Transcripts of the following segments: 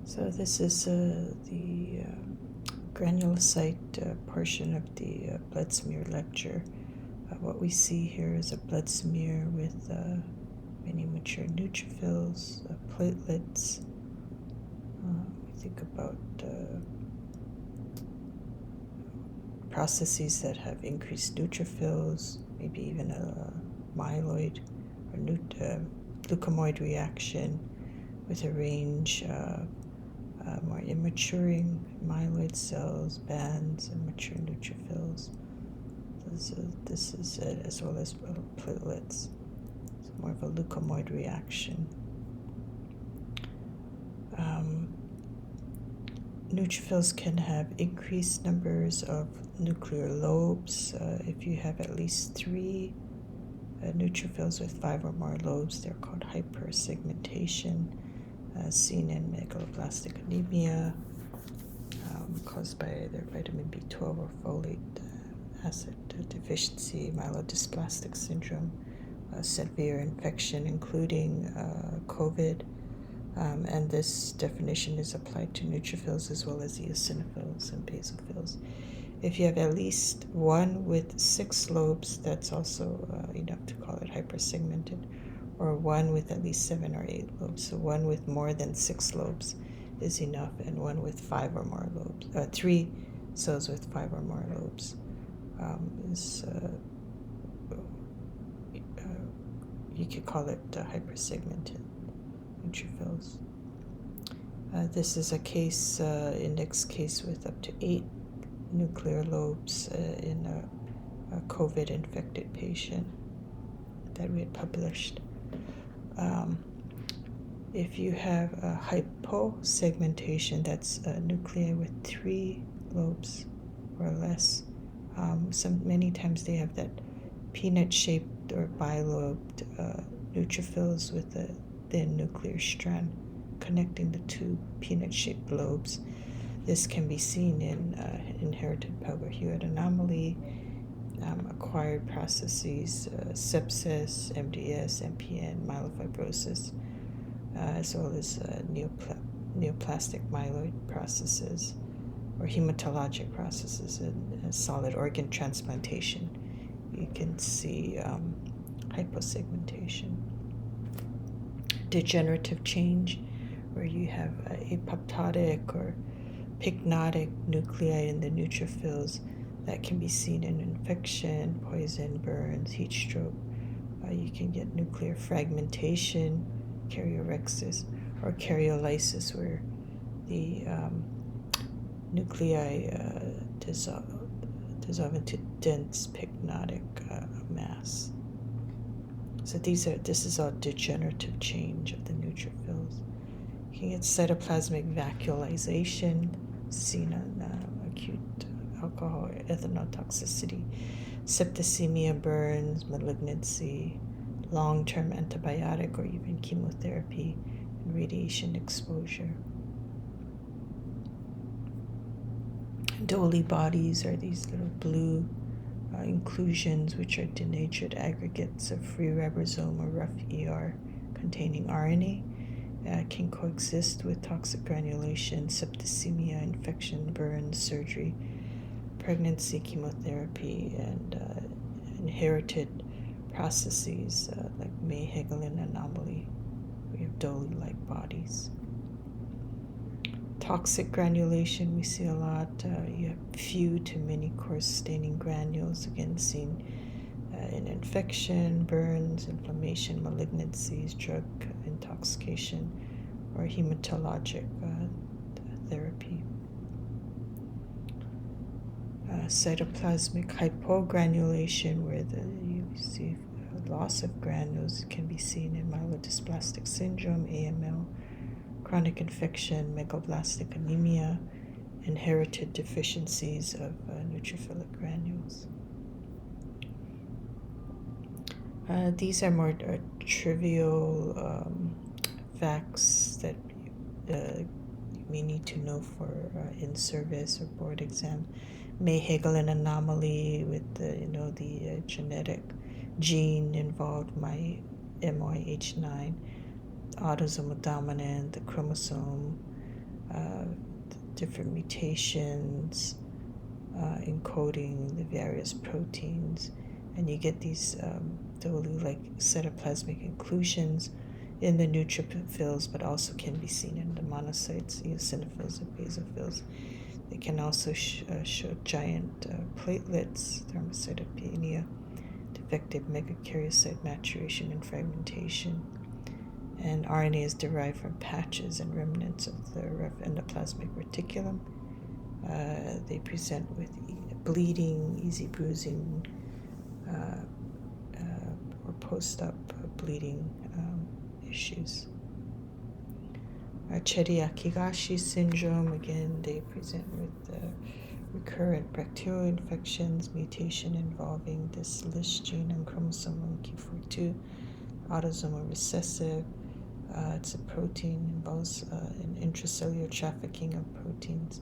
So this is the granulocyte portion of the blood smear lecture. What we see here is a blood smear with many mature neutrophils, platelets. We think about processes that have increased neutrophils, maybe even a myeloid or glucomoid reaction with a range more immaturing myeloid cells, bands, and mature neutrophils. This is it, as well as platelets. It's more of a leukomoid reaction. Neutrophils can have increased numbers of nuclear lobes. If you have at least 3 neutrophils with 5 or more lobes, they're called hypersegmentation, seen in megaloblastic anemia, caused by either vitamin B12 or folate acid deficiency, myelodysplastic syndrome, severe infection, including COVID. And this definition is applied to neutrophils as well as eosinophils and basophils. If you have at least 1 with 6 lobes, that's also enough to call it hypersegmented, or 1 with at least 7 or 8 lobes. So 1 with more than 6 lobes is enough, and 1 with 5 or more lobes, 3 cells with 5 or more lobes you could call it hypersegmented neutrophils. This is a case, index case with up to 8 nuclear lobes in a COVID-infected patient that we had published. If you have a hyposegmentation, that's nuclei with 3 lobes or less, many times they have that peanut-shaped or bilobed neutrophils with a thin nuclear strand connecting the 2 peanut-shaped lobes. This can be seen in inherited Pelber-Hewitt anomaly, acquired processes, sepsis, MDS, MPN, myelofibrosis, as well as neoplastic myeloid processes or hematologic processes in solid organ transplantation. You can see hyposegmentation. Degenerative change, where you have apoptotic or pycnotic nuclei in the neutrophils that can be seen in infection, poison, burns, heat stroke. You can get nuclear fragmentation, karyophyresis, or karyolysis, where the nuclei dissolve into dense pycnotic mass. So this is all degenerative change of the neutrophils. You can get cytoplasmic vacuolization, seen on acute alcohol ethanol toxicity, septicemia, burns, malignancy, long-term antibiotic or even chemotherapy, and radiation exposure. Dolly bodies are these little blue inclusions, which are denatured aggregates of free ribosome or rough ER containing RNA. Can coexist with toxic granulation, septicemia, infection, burns, surgery, pregnancy, chemotherapy, and inherited processes like May-Hegelen anomaly. We have Dolly-like bodies. Toxic granulation, we see a lot. You have few to many coarse staining granules, again seen in infection, burns, inflammation, malignancies, drug intoxication, or hematologic therapy. Cytoplasmic hypogranulation, where you see loss of granules, can be seen in myelodysplastic syndrome, AML, chronic infection, megaloblastic anemia, inherited deficiencies of neutrophilic granules. These are more trivial facts that you may need to know for in-service or board exam. May-Hegelen anomaly with the genetic gene involved, MYH9, autosomal dominant, the chromosome different mutations encoding the various proteins, and you get these totally like cytoplasmic inclusions in the neutrophils, but also can be seen in the monocytes, eosinophils, and basophils. They can also show giant platelets, thrombocytopenia, defective megakaryocyte maturation and fragmentation. And RNA is derived from patches and remnants of the rough endoplasmic reticulum. They present with bleeding, easy bruising, or post-op bleeding issues. Chiari-Akigashi syndrome, again, they present with recurrent bacterial infections, mutation involving this LISH gene on chromosome Q42, autosomal recessive. It's a protein, involves an intracellular trafficking of proteins.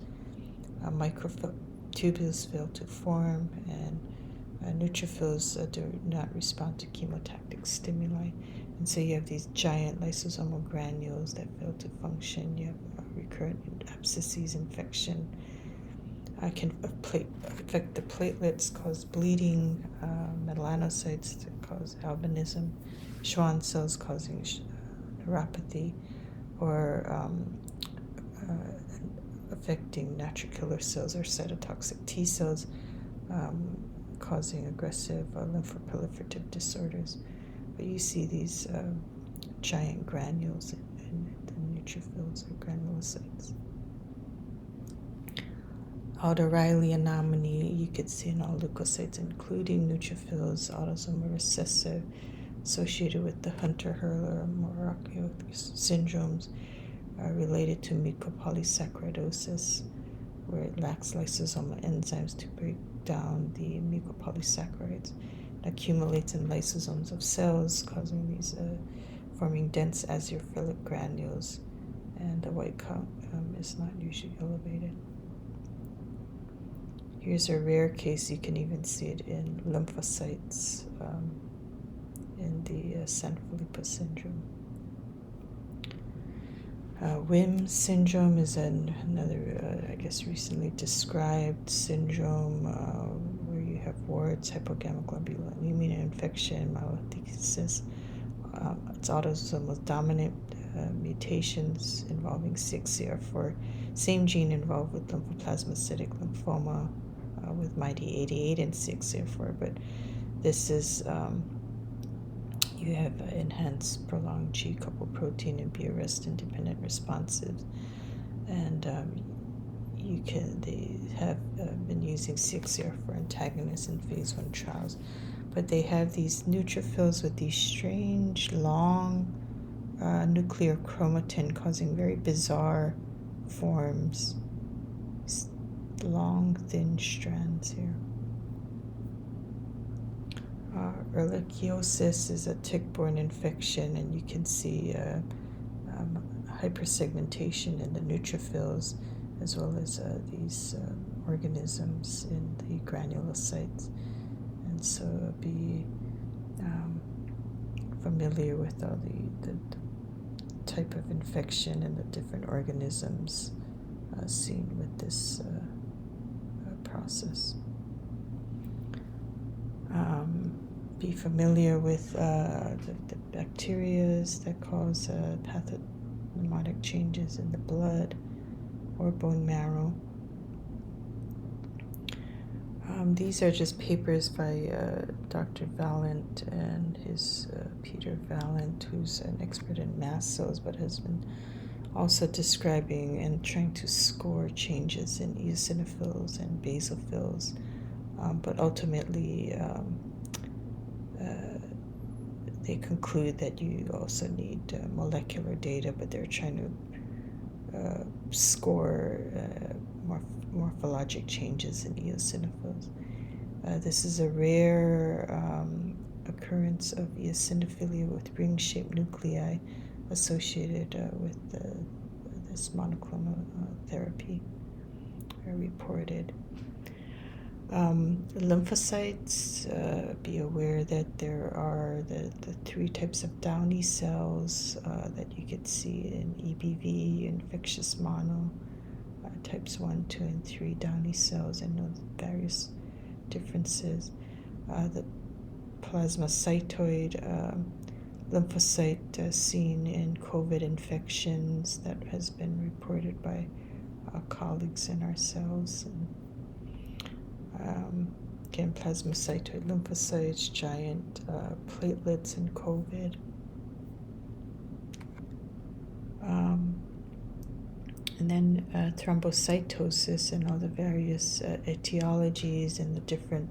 Microtubules fail to form, and neutrophils do not respond to chemotactic stimuli. And so you have these giant lysosomal granules that fail to function. You have recurrent abscesses, infection. Can affect the platelets, cause bleeding, melanocytes that cause albinism, Schwann cells causing neuropathy, or affecting natural killer cells or cytotoxic T cells, causing aggressive lymphoproliferative disorders. But you see these giant granules in the neutrophils or granulocytes. Alder-Riley anomaly you could see in all leukocytes, including neutrophils, autosomal recessive, associated with the Hunter-Hurler or Morocco syndromes, related to mucopolysaccharidosis, where it lacks lysosomal enzymes to break down the mucopolysaccharides. It accumulates in lysosomes of cells, causing these forming dense azurophilic granules, and the white count is not usually elevated. Here's a rare case. You can even see it in lymphocytes in the San Felipe Syndrome. WHIM syndrome is another, recently described syndrome where you have warts, hypogammaglobulinemia, infection, myelothesis. It's autosomal dominant mutations involving CXCR4, same gene involved with lymphoplasmacytic lymphoma with MYD88 and CXCR4, but this is you have enhanced prolonged G-coupled protein and BRS independent responses, and they have been using CXCR4 antagonists in phase 1 trials, but they have these neutrophils with these strange long nuclear chromatin causing very bizarre forms, long thin strands here. Ehrlichiosis is a tick-borne infection, and you can see hypersegmentation in the neutrophils, as well as these organisms in the granulocytes. And so be familiar with all the type of infection and the different organisms seen with this process. Be familiar with the bacteria that cause pathognomonic changes in the blood or bone marrow. These are just papers by Dr. Valent and his Peter Valent, who's an expert in mast cells, but has been also describing and trying to score changes in eosinophils and basophils. But ultimately, they conclude that you also need molecular data, but they're trying to score morphologic changes in eosinophils. This is a rare occurrence of eosinophilia with ring-shaped nuclei associated with this monoclonal therapy reported. Lymphocytes, be aware that there are the 3 types of downy cells that you could see in EBV, infectious mono, types 1, 2, and 3 Downy cells, and know the various differences. The plasmacytoid lymphocyte seen in COVID infections that has been reported by colleagues in ourselves. And, again, plasmacytoid lymphocytes, giant platelets in COVID. And then thrombocytosis and all the various etiologies and the different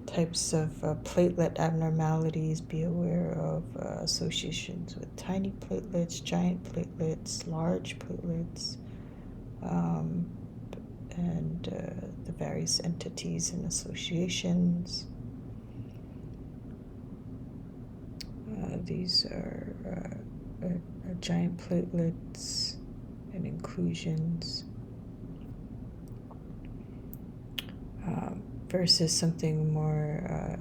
types of platelet abnormalities. Be aware of associations with tiny platelets, giant platelets, large platelets, and the various entities and associations. These are giant platelets and inclusions versus something more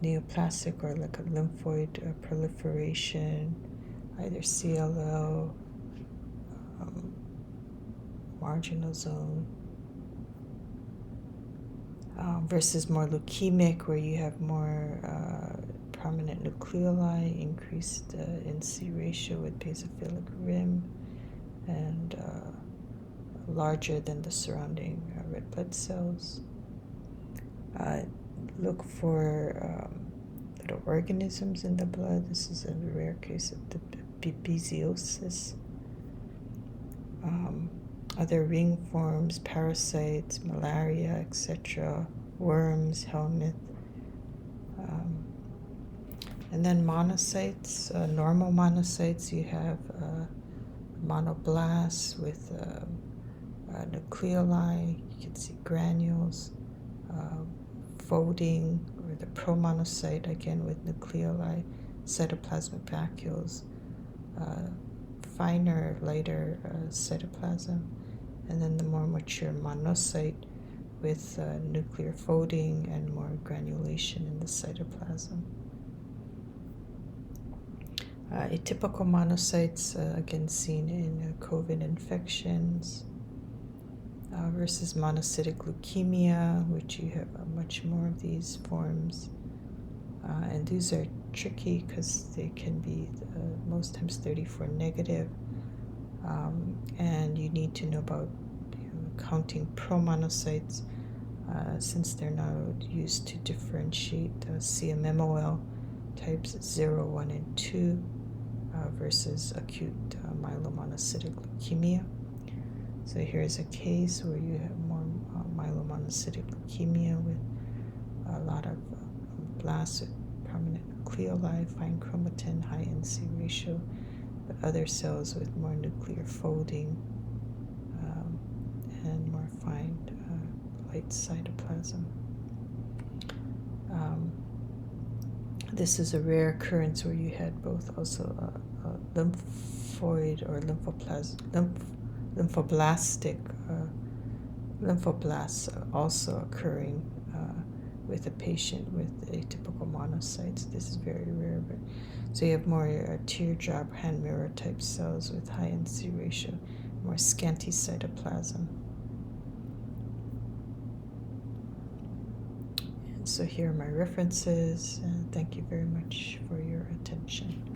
neoplastic or like a lymphoid proliferation, either CLL, marginal zone, versus more leukemic, where you have more prominent nucleoli, increased NC ratio with basophilic rim, and larger than the surrounding red blood cells. Look for little organisms in the blood. This is a rare case of the babesiosis. Other ring forms, parasites, malaria, etc., worms, helminth. And then monocytes, normal monocytes, you have monoblasts with nucleoli. You can see granules, folding, or the promonocyte, again with nucleoli, cytoplasmic vacuoles, finer, lighter cytoplasm, and then the more mature monocyte with nuclear folding and more granulation in the cytoplasm. Atypical monocytes, again seen in COVID infections, versus monocytic leukemia, which you have much more of these forms. And these are tricky because they can be most times 34 negative, and you need to know about counting promonocytes since they're now used to differentiate CMMOL types 0, 1, and 2 versus acute myelomonocytic leukemia. So here's a case where you have more myelomonocytic leukemia with a lot of blasts with prominent nucleoli, fine chromatin, high NC ratio, but other cells with more nuclear folding and more fine light cytoplasm. This is a rare occurrence where you had both also a lymphoid or lymphoblasts also occurring with a patient with atypical monocytes. This is very rare, but so you have more teardrop, hand mirror type cells with high NC ratio, more scanty cytoplasm. And so here are my references, and thank you very much for your attention.